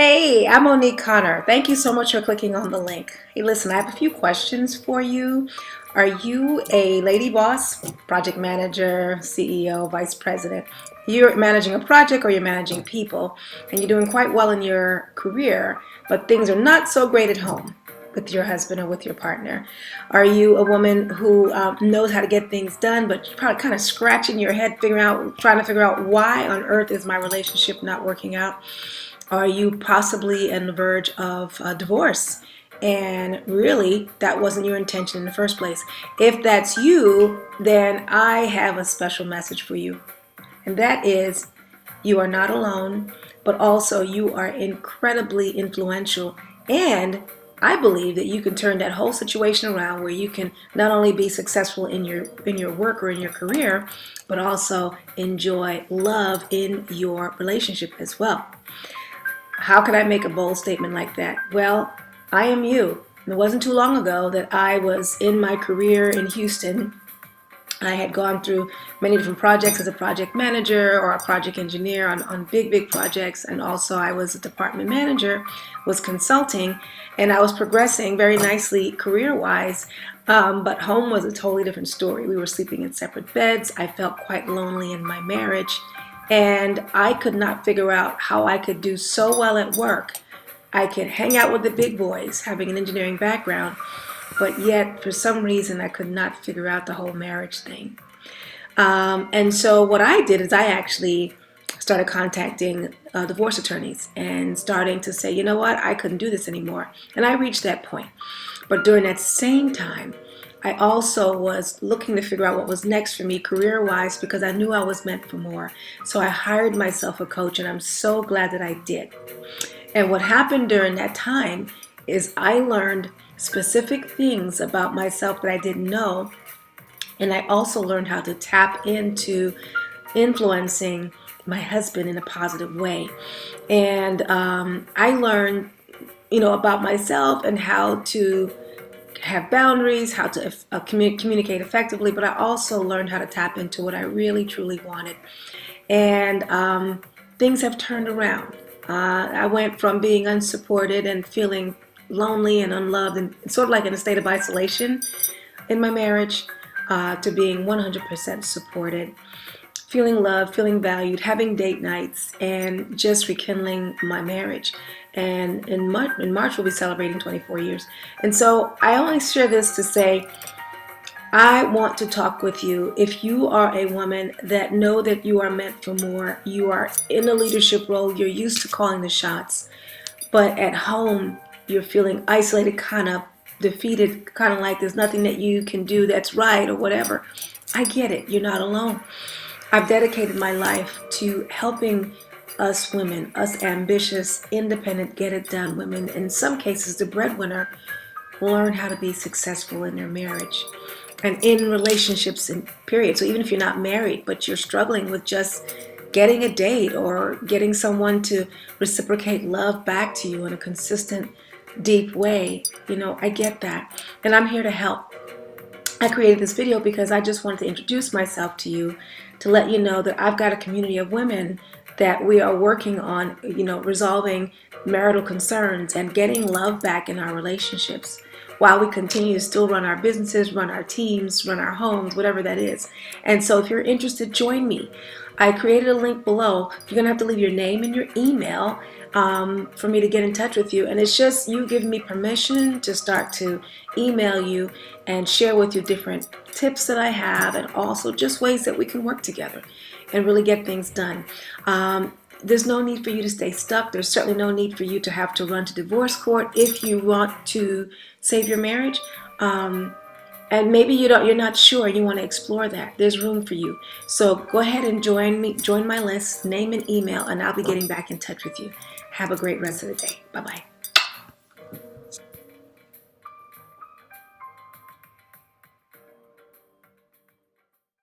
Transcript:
Hey, I'm Monique Connor. Thank you so much for clicking on the link. Hey, listen, I have a few questions for you. Are you a lady boss, project manager, CEO, vice president? You're managing a project or you're managing people, and you're doing quite well in your career, but things are not so great at home with your husband or with your partner? Are you a woman who knows how to get things done, but you're probably kind of scratching your head, trying to figure out why on earth is my relationship not working out? Are you possibly on the verge of divorce? And really, that wasn't your intention in the first place. If that's you, then I have a special message for you. And that is, you are not alone, but also you are incredibly influential. And I believe that you can turn that whole situation around where you can not only be successful in your work or in your career, but also enjoy love in your relationship as well. How could I make a bold statement like that? Well, I am you. It wasn't too long ago that I was in my career in Houston. I had gone through many different projects as a project manager or a project engineer on big projects, and also I was a department manager, was consulting, and I was progressing very nicely career-wise, but home was a totally different story. We were sleeping in separate beds. I felt quite lonely in my marriage, and I could not figure out how I could do so well at work. I could hang out with the big boys, having an engineering background, but yet for some reason I could not figure out the whole marriage thing. And so what I did is I actually started contacting divorce attorneys and starting to say, you know what, I couldn't do this anymore. And I reached that point. But during that same time, I also was looking to figure out what was next for me career-wise because I knew I was meant for more. So I hired myself a coach, and I'm so glad that I did. And what happened during that time is I learned specific things about myself that I didn't know, and I also learned how to tap into influencing my husband in a positive way. And I learned, about myself and how to have boundaries, how to communicate effectively, but I also learned how to tap into what I really truly wanted. And things have turned around. I went from being unsupported and feeling lonely and unloved and sort of like in a state of isolation in my marriage to being 100% supported, feeling loved, feeling valued, having date nights, and just rekindling my marriage. And in March we'll be celebrating 24 years. And so I only share this to say, I want to talk with you. If you are a woman that know that you are meant for more, you are in a leadership role, you're used to calling the shots, but at home you're feeling isolated, kind of defeated, kind of like there's nothing that you can do that's right or whatever. I get it. You're not alone. I've dedicated my life to helping us women, us ambitious, independent, get it done women, in some cases the breadwinner, learn how to be successful in their marriage and in relationships and period. So even if you're not married, but you're struggling with just getting a date or getting someone to reciprocate love back to you in a consistent, deep way, I get that. And I'm here to help. I created this video because I just wanted to introduce myself to you, to let you know that I've got a community of women that we are working on, resolving marital concerns and getting love back in our relationships while we continue to still run our businesses, run our teams, run our homes, whatever that is. And so if you're interested, join me. I created a link below. You're going to have to leave your name and your email for me to get in touch with you. And it's just you giving me permission to start to email you and share with you different tips that I have, and also just ways that we can work together and really get things done. There's no need for you to stay stuck. There's certainly no need for you to have to run to divorce court if you want to save your marriage. And maybe you're not sure, you want to explore that. There's room for you. So go ahead and join my list, name and email, and I'll be getting back in touch with you. Have a great rest of the day. Bye-bye.